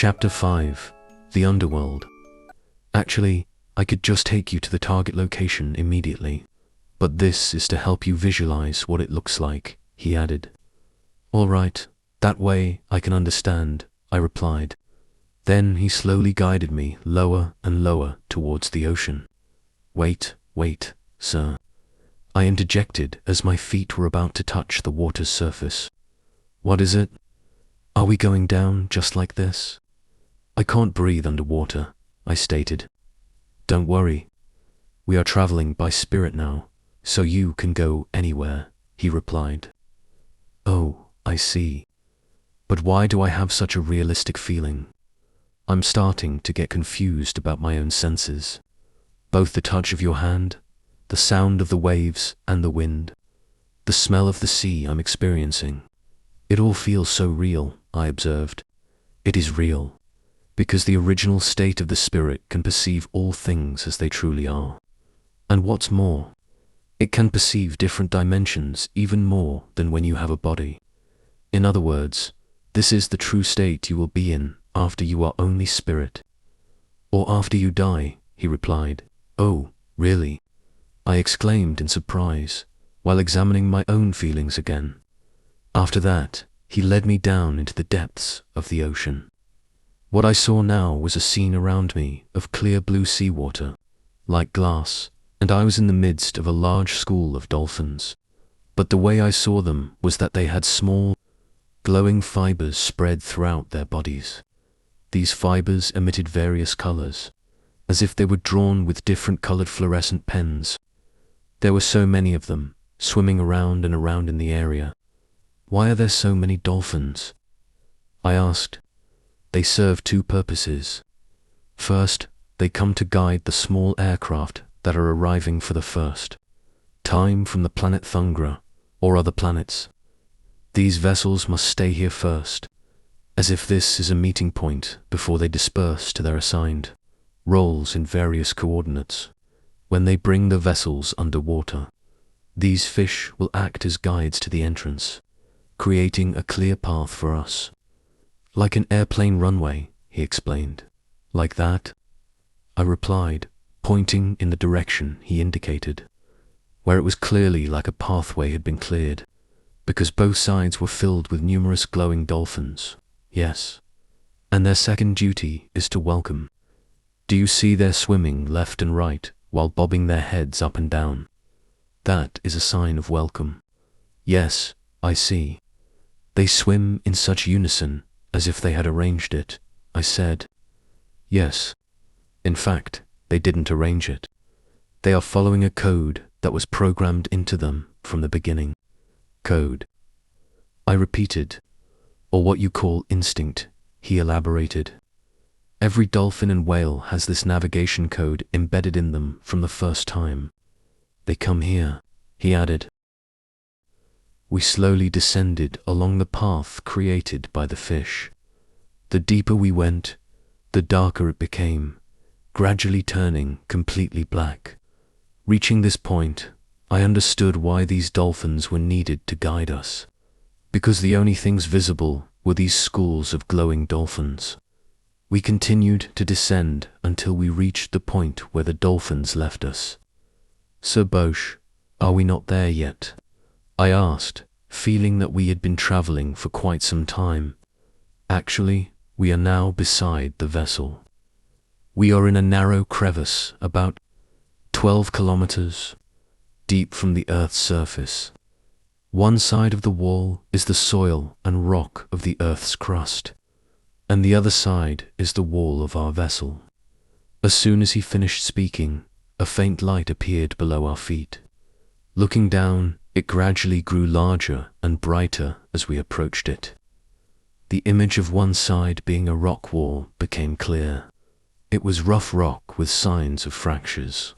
Chapter 5, The Underworld. Actually, I could just take you to the target location immediately, but this is to help you visualize what it looks like, he added. All right, that way I can understand, I replied. Then he slowly guided me lower and lower towards the ocean. Wait, sir, I interjected as my feet were about to touch the water's surface. What is it? Are we going down just like this? I can't breathe underwater, I stated. Don't worry. We are traveling by spirit now, so you can go anywhere, he replied. Oh, I see. But why do I have such a realistic feeling? I'm starting to get confused about my own senses. Both the touch of your hand, the sound of the waves and the wind, the smell of the sea I'm experiencing. It all feels so real, I observed. It is real, because the original state of the spirit can perceive all things as they truly are. And what's more, it can perceive different dimensions even more than when you have a body. In other words, this is the true state you will be in after you are only spirit. Or after you die, he replied. Oh, really? I exclaimed in surprise, while examining my own feelings again. After that, he led me down into the depths of the ocean. What I saw now was a scene around me of clear blue seawater, like glass, and I was in the midst of a large school of dolphins. But the way I saw them was that they had small, glowing fibers spread throughout their bodies. These fibers emitted various colors, as if they were drawn with different colored fluorescent pens. There were so many of them, swimming around and around in the area. Why are there so many dolphins? I asked. They serve two purposes. First, they come to guide the small aircraft that are arriving for the first time from the planet Thungra or other planets. These vessels must stay here first, as if this is a meeting point before they disperse to their assigned roles in various coordinates. When they bring the vessels underwater, these fish will act as guides to the entrance, creating a clear path for us. Like an airplane runway, he explained. Like that? I replied, pointing in the direction he indicated, where it was clearly like a pathway had been cleared, because both sides were filled with numerous glowing dolphins. Yes. And their second duty is to welcome. Do you see their swimming left and right while bobbing their heads up and down? That is a sign of welcome. Yes, I see. They swim in such unison as if they had arranged it, I said. Yes. In fact, they didn't arrange it. They are following a code that was programmed into them from the beginning. Code. I repeated, or what you call instinct, he elaborated. Every dolphin and whale has this navigation code embedded in them from the first time they come here, he added. We slowly descended along the path created by the fish. The deeper we went, the darker it became, gradually turning completely black. Reaching this point, I understood why these dolphins were needed to guide us, because the only things visible were these schools of glowing dolphins. We continued to descend until we reached the point where the dolphins left us. Sir Boche, are we not there yet? I asked, feeling that we had been traveling for quite some time. Actually, we are now beside the vessel. We are in a narrow crevice about 12 kilometers deep from the Earth's surface. One side of the wall is the soil and rock of the Earth's crust, and the other side is the wall of our vessel. As soon as he finished speaking, a faint light appeared below our feet. Looking down, it gradually grew larger and brighter as we approached it. The image of one side being a rock wall became clear. It was rough rock with signs of fractures.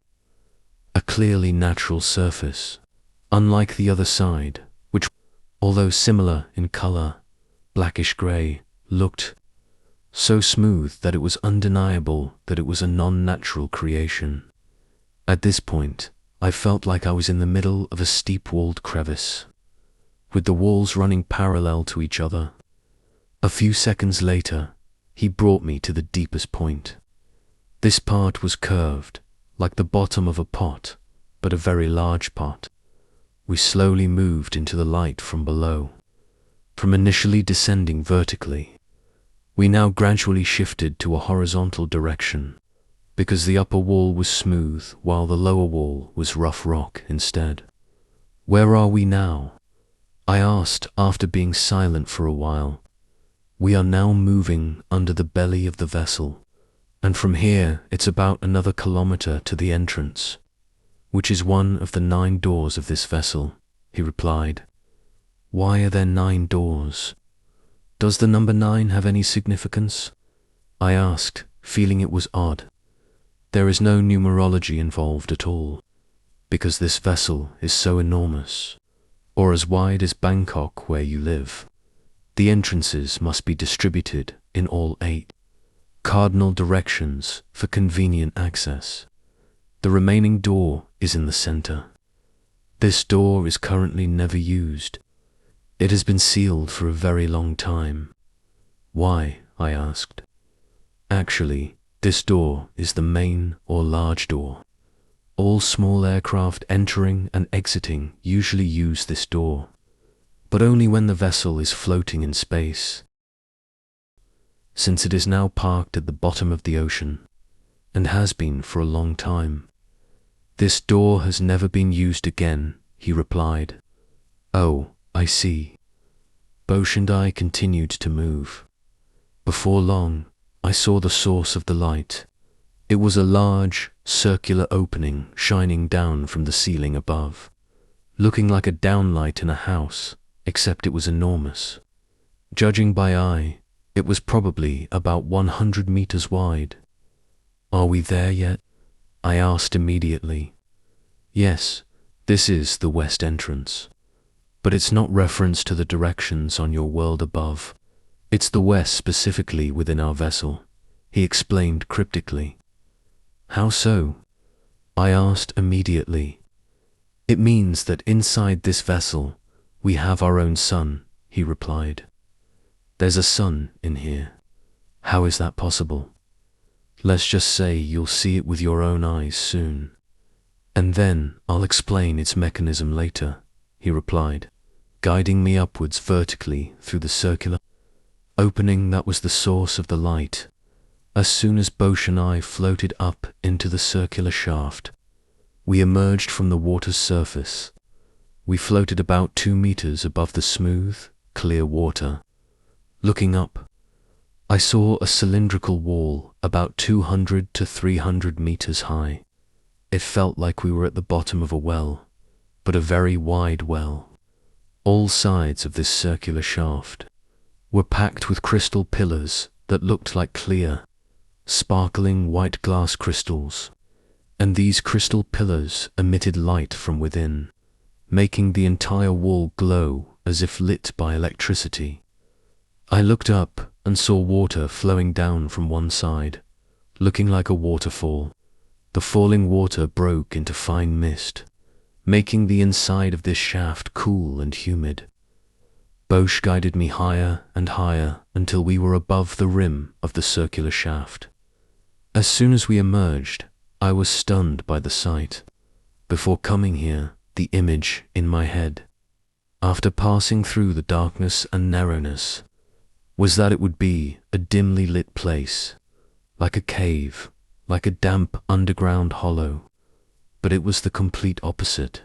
A clearly natural surface, unlike the other side, which, although similar in color, blackish gray, looked so smooth that it was undeniable that it was a non-natural creation. At this point, I felt like I was in the middle of a steep-walled crevice, with the walls running parallel to each other. A few seconds later, He brought me to the deepest point. This part was curved, like the bottom of a pot, but a very large pot. We slowly moved into the light from below. From initially descending vertically, we now gradually shifted to a horizontal direction, because the upper wall was smooth while the lower wall was rough rock instead. "Where are we now?" I asked after being silent for a while. "We are now moving under the belly of the vessel, and from here it's about another kilometer to the entrance, which is one of the 9 doors of this vessel," he replied. "Why are there 9 doors? Does the number 9 have any significance?" I asked, feeling it was odd. There is no numerology involved at all, because this vessel is so enormous, or as wide as Bangkok where you live. The entrances must be distributed in all 8 cardinal directions for convenient access. The remaining door is in the center. This door is currently never used. It has been sealed for a very long time. "Why?" I asked. "Actually, this door is the main or large door. All small aircraft entering and exiting usually use this door, but only when the vessel is floating in space. Since it is now parked at the bottom of the ocean, and has been for a long time, this door has never been used again," he replied. "Oh, I see." Bosch and I continued to move. Before long, I saw the source of the light. It was a large, circular opening shining down from the ceiling above, looking like a downlight in a house, except it was enormous. Judging by eye, it was probably about 100 meters wide. "Are we there yet?" I asked immediately. "Yes, this is the west entrance. But it's not reference to the directions on your world above. It's the west specifically within our vessel," he explained cryptically. "How so?" I asked immediately. "It means that inside this vessel, we have our own sun," he replied. "There's a sun in here." "How is that possible?" "Let's just say you'll see it with your own eyes soon. And then I'll explain its mechanism later," he replied, guiding me upwards vertically through the circular opening that was the source of the light. As soon as Bosch and I floated up into the circular shaft, we emerged from the water's surface. We floated about 2 meters above the smooth, clear water. Looking up, I saw a cylindrical wall about 200 to 300 meters high. It felt like we were at the bottom of a well, but a very wide well. All sides of this circular shaft were packed with crystal pillars that looked like clear, sparkling white glass crystals, and these crystal pillars emitted light from within, making the entire wall glow as if lit by electricity. I looked up and saw water flowing down from one side, looking like a waterfall. The falling water broke into fine mist, making the inside of this shaft cool and humid. Bosch guided me higher and higher until we were above the rim of the circular shaft. As soon as we emerged, I was stunned by the sight. Before coming here, the image in my head, after passing through the darkness and narrowness, was that it would be a dimly lit place, like a cave, like a damp underground hollow. But it was the complete opposite.